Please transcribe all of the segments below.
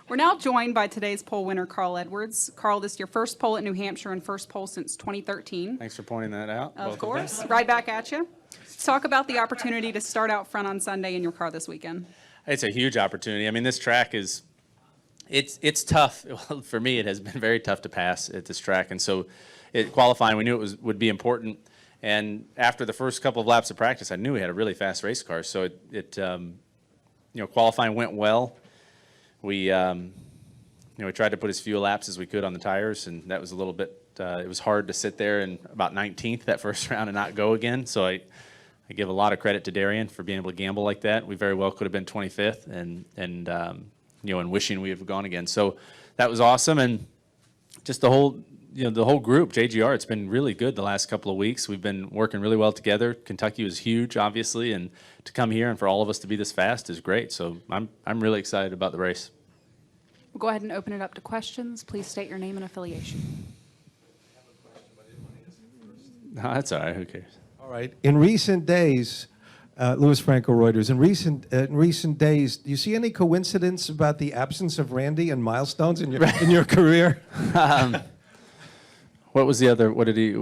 We're now joined by today's pole winner, Carl Edwards. Carl, this is your first pole at New Hampshire and first pole since 2013. Thanks for pointing that out. Of course. Right back at you. Let's talk about the opportunity to start out front on Sunday in your car this weekend. It's a huge opportunity. I mean, this track is, it's tough. Well, for me, it has been very tough to pass at this track. And so qualifying, we knew would be important. And after the first couple of laps of practice, I knew we had a really fast race car. So qualifying went well. We tried to put as few laps as we could on the tires, and that was a little bit, it was hard to sit there in about 19th that first round and not go again. So I give a lot of credit to Darian for being able to gamble like that. We very well could have been 25th and wishing we had gone again. So that was awesome. And just the whole group, JGR, it's been really good the last couple of weeks. We've been working really well together. Kentucky was huge, obviously, and to come here and for all of us to be this fast is great. So I'm really excited about the race. We'll go ahead and open it up to questions. Please state your name and affiliation. No, that's all right. Who cares? All right. In recent days, Louis Franco Reuters, in recent days, do you see any coincidence about the absence of Randy and milestones in your career? What was the other? What did he? His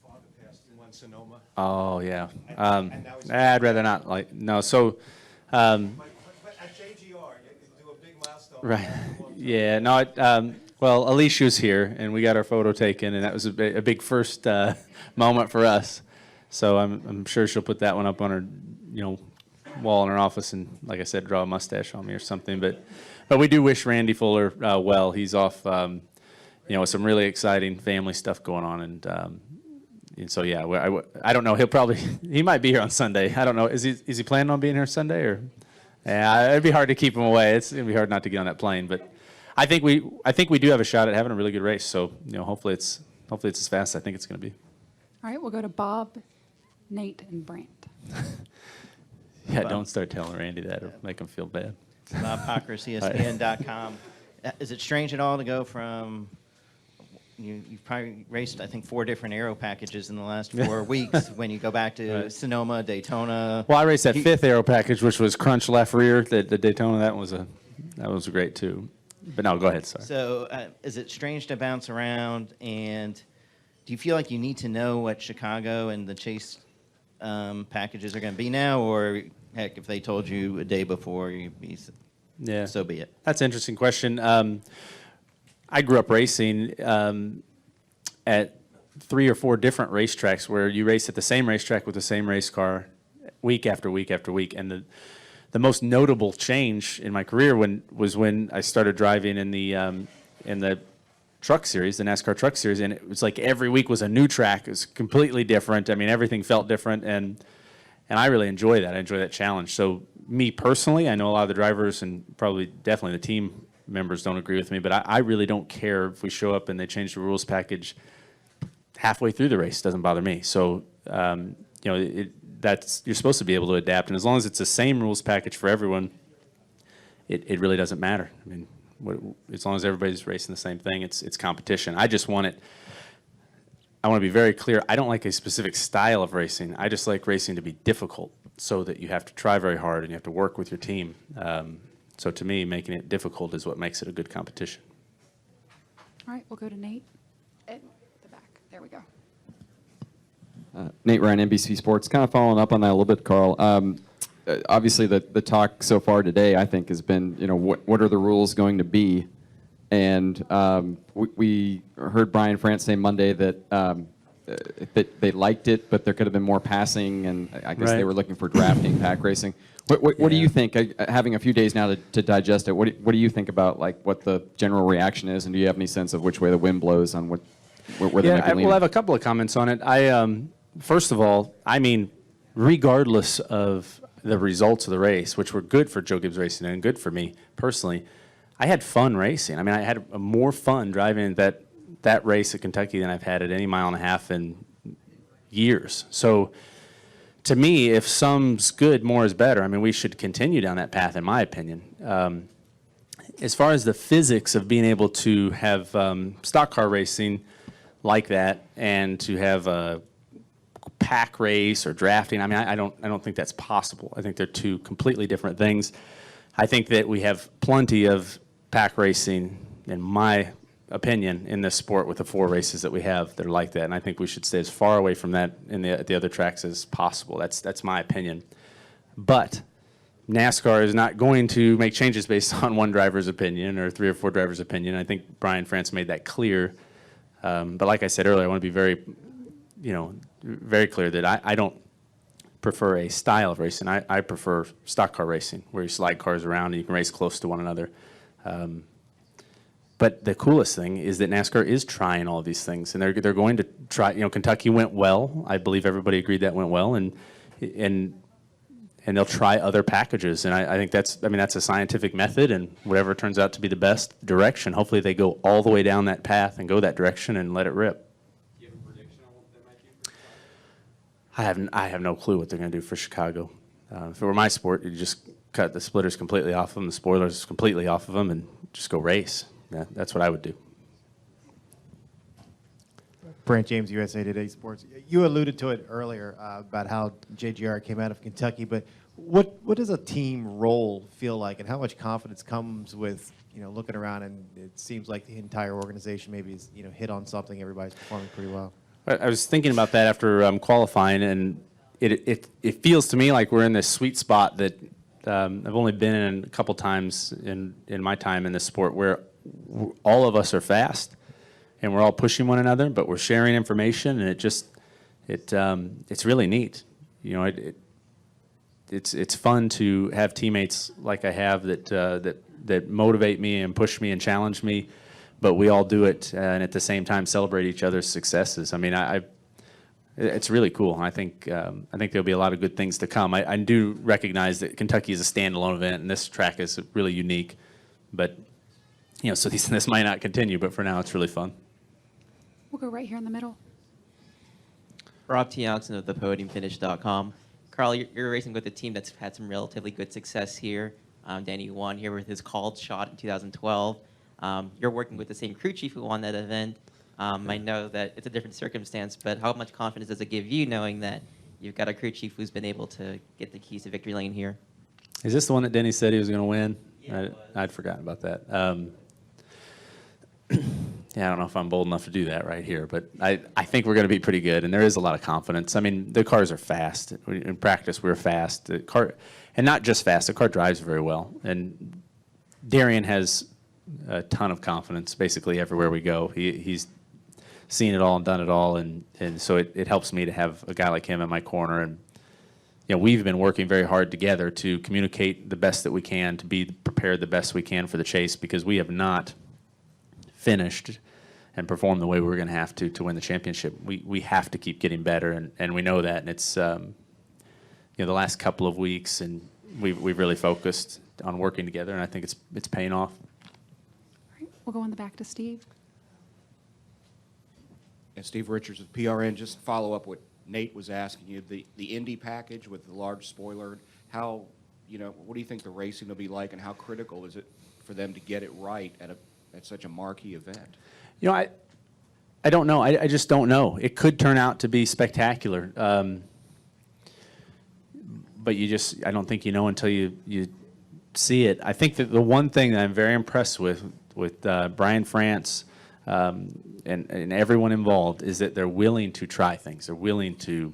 father passed in Sonoma. Oh yeah. I'd rather not. No. So. But at JGR, you do a big milestone. Right. Yeah. No. Well, Alicia's here, and we got our photo taken, and that was a big first moment for us. So I'm sure she'll put that one up on her, wall in her office, and like I said, draw a mustache on me or something. But we do wish Randy Fuller well. He's off, with some really exciting family stuff going on, and so yeah, I don't know. He might be here on Sunday. I don't know. Is he planning on being here Sunday or? Yeah, it'd be hard to keep him away. It's gonna be hard not to get on that plane, but I think we do have a shot at having a really good race. So hopefully it's as fast as I think it's going to be. All right, we'll go to Bob, Nate, and Brant. Yeah, don't start telling Randy that or make him feel bad. Bob Pocker, CSPN.com. Is it strange at all to go from you've probably raced, I think, 4 different aero packages in the last 4 weeks when you go back to Sonoma, Daytona. Well, I raced that 5th aero package, which was crunch left rear. The Daytona, that was great too. But no, go ahead, sorry. So is it strange to bounce around, and do you feel like you need to know what Chicago and the Chase packages are going to be now, or heck, if they told you a day before, you'd be, so be it? That's an interesting question. I grew up racing at 3 or 4 different racetracks where you race at the same racetrack with the same race car week after week after week, and the most notable change in my career was when I started driving in the truck series, the NASCAR truck series, and it was like every week was a new track. It was completely different. I mean, everything felt different, and I really enjoy that. I enjoy that challenge. So me personally, I know a lot of the drivers and probably definitely the team members don't agree with me, but I really don't care if we show up and they change the rules package halfway through the race. It doesn't bother me. So you're supposed to be able to adapt, and as long as it's the same rules package for everyone, it really doesn't matter. I mean, as long as everybody's racing the same thing, it's competition. I want to be very clear. I don't like a specific style of racing. I just like racing to be difficult, so that you have to try very hard and you have to work with your team. So to me, making it difficult is what makes it a good competition. All right, we'll go to Nate at the back. There we go. Nate Ryan, NBC Sports. Kind of following up on that a little bit, Carl. Obviously, the talk so far today, I think, has been, what are the rules going to be? And we heard Brian France say Monday that they liked it, but there could have been more passing, and I guess they were looking for drafting, pack racing. What do you think, having a few days now to digest it, what do you think about what the general reaction is, and do you have any sense of which way the wind blows on where they might be leaning? We'll have a couple of comments on it. First of all, I mean, regardless of the results of the race, which were good for Joe Gibbs Racing and good for me personally, I had fun racing. I mean, I had more fun driving that race at Kentucky than I've had at any mile and a half in years. So to me, if some's good, more is better. I mean, we should continue down that path, in my opinion. As far as the physics of being able to have stock car racing like that and to have a pack race or drafting, I mean, I don't think that's possible. I think they're two completely different things. I think that we have plenty of pack racing, in my opinion, in this sport with the 4 races that we have that are like that. And I think we should stay as far away from that at the other tracks as possible. That's my opinion. But NASCAR is not going to make changes based on one driver's opinion or 3 or 4 drivers' opinion. I think Brian France made that clear. But like I said earlier, I want to be very, very clear that I don't prefer a style of racing. I prefer stock car racing, where you slide cars around and you can race close to one another. But the coolest thing is that NASCAR is trying all of these things, and they're going to try. Kentucky went well. I believe everybody agreed that went well, and they'll try other packages. And I think that's a scientific method, and whatever turns out to be the best direction, hopefully they go all the way down that path and go that direction and let it rip. Do you have a prediction on what they might do for Chicago? I have no clue what they're going to do for Chicago. If it were my sport, you just cut the splitters completely off of them, the spoilers completely off of them, and just go race. That's what I would do. Brant James, USA Today Sports. You alluded to it earlier about how JGR came out of Kentucky, but what does a team role feel like, and how much confidence comes with looking around and it seems like the entire organization maybe is hit on something, everybody's performing pretty well? I was thinking about that after qualifying, and it feels to me like we're in this sweet spot that I've only been in a couple times in my time in this sport, where all of us are fast and we're all pushing one another, but we're sharing information, and it's really neat. It's fun to have teammates like I have that motivate me and push me and challenge me, but we all do it and at the same time celebrate each other's successes. I mean, it's really cool. I think there'll be a lot of good things to come. I do recognize that Kentucky is a standalone event, and this track is really unique. But so this might not continue, but for now, it's really fun. We'll go right here in the middle. Rob Tianson of thepodiumfinish.com. Carl, you're racing with a team that's had some relatively good success here. Danny won here with his called shot in 2012. You're working with the same crew chief who won that event. I know that it's a different circumstance, but how much confidence does it give you knowing that you've got a crew chief who's been able to get the keys to victory lane here? Is this the one that Denny said he was going to win? Yeah, I'd forgotten about that. Yeah, I don't know if I'm bold enough to do that right here, but I think we're going to be pretty good, and there is a lot of confidence. I mean, the cars are fast. In practice, we're fast. The car, and not just fast, the car drives very well. And Darian has a ton of confidence basically everywhere we go. He's seen it all and done it all, and so it helps me to have a guy like him in my corner. And we've been working very hard together to communicate the best that we can, to be prepared the best we can for the chase, because we have not finished and performed the way we're going to have to win the championship. We have to keep getting better, and we know that. And it's the last couple of weeks, and we've really focused on working together, and I think it's paying off. All right, we'll go in the back to Steve. And Steve Richards with PRN, just follow up what Nate was asking you, the Indy package with the large spoiler, how, what do you think the racing will be like, and how critical is it for them to get it right at such a marquee event? I don't know. I just don't know. It could turn out to be spectacular. But I don't think you know until you see it. I think that the one thing that I'm very impressed with Brian France and everyone involved is that they're willing to try things. They're willing to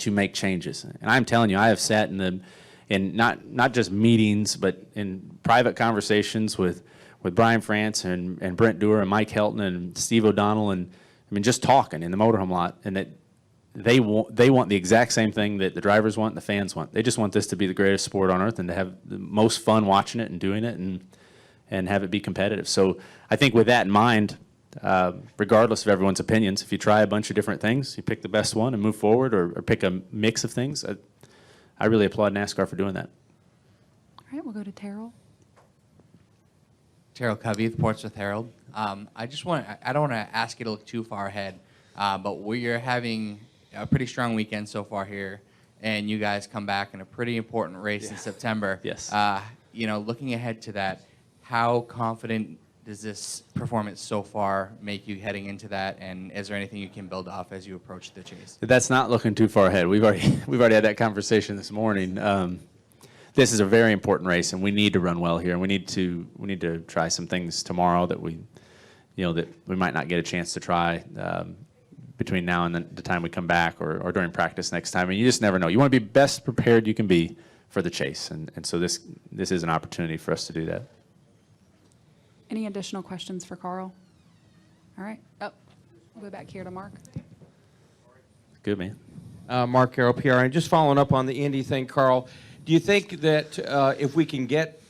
make changes. And I'm telling you, I have sat in not just meetings, but in private conversations with Brian France and Brent Dewar and Mike Helton and Steve O'Donnell, and just talking in the motorhome lot, and that they want the exact same thing that the drivers want and the fans want. They just want this to be the greatest sport on earth and to have the most fun watching it and doing it and have it be competitive. So I think with that in mind, regardless of everyone's opinions, if you try a bunch of different things, you pick the best one and move forward, or pick a mix of things, I really applaud NASCAR for doing that. All right, we'll go to Terrell. Terrell Covey, the Portsmouth Herald. I don't want to ask you to look too far ahead, but we're having a pretty strong weekend so far here, and you guys come back in a pretty important race in September. Yes. Looking ahead to that, how confident does this performance so far make you heading into that, and is there anything you can build off as you approach the chase? That's not looking too far ahead. We've already had that conversation this morning. this is a very important race, and we need to run well here, and we need to try some things tomorrow that we might not get a chance to try between now and the time we come back or during practice next time. And you just never know. You want to be best prepared you can be for the chase, and so this is an opportunity for us to do that. Any additional questions for Carl? All right. Oh, we'll go back here to Mark. Good, man. Mark Carroll, PRN. Just following up on the Indy thing, Carl, do you think that if we can get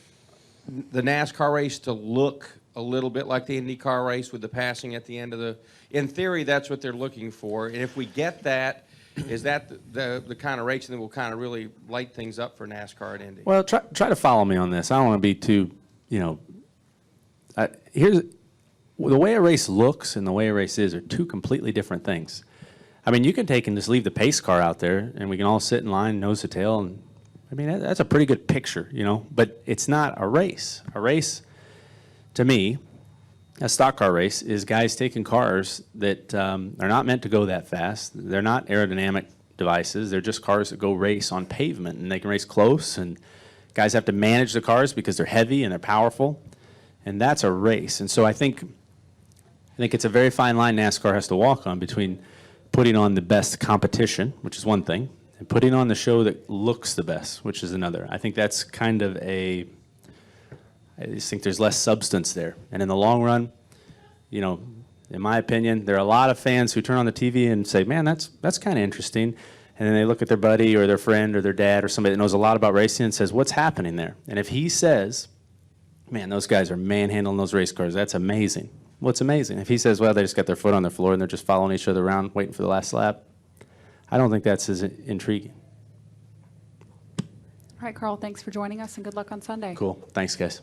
the NASCAR race to look a little bit like the IndyCar race with the passing at the end of in theory, that's what they're looking for. And if we get that, is that the kind of race that will kind of really light things up for NASCAR at Indy? Well, try to follow me on this. I don't want to be too, here's the way a race looks and the way a race is are two completely different things. I mean, you can take and just leave the pace car out there, and we can all sit in line, nose to tail, and I mean, that's a pretty good picture, but it's not a race. A race, to me, a stock car race is guys taking cars that are not meant to go that fast. They're not aerodynamic devices. They're just cars that go race on pavement, and they can race close, and guys have to manage the cars because they're heavy and they're powerful, and that's a race. And so I think it's a very fine line NASCAR has to walk on between putting on the best competition, which is one thing, and putting on the show that looks the best, which is another. I think that's kind of I just think there's less substance there. And in the long run, in my opinion, there are a lot of fans who turn on the TV and say, man, that's kind of interesting. And then they look at their buddy or their friend or their dad or somebody that knows a lot about racing and says, what's happening there? And if he says, man, those guys are manhandling those race cars, that's amazing. What's amazing? If he says, well, they just got their foot on the floor and they're just following each other around waiting for the last lap, I don't think that's as intriguing. All right, Carl, thanks for joining us, and good luck on Sunday. Cool. Thanks, guys.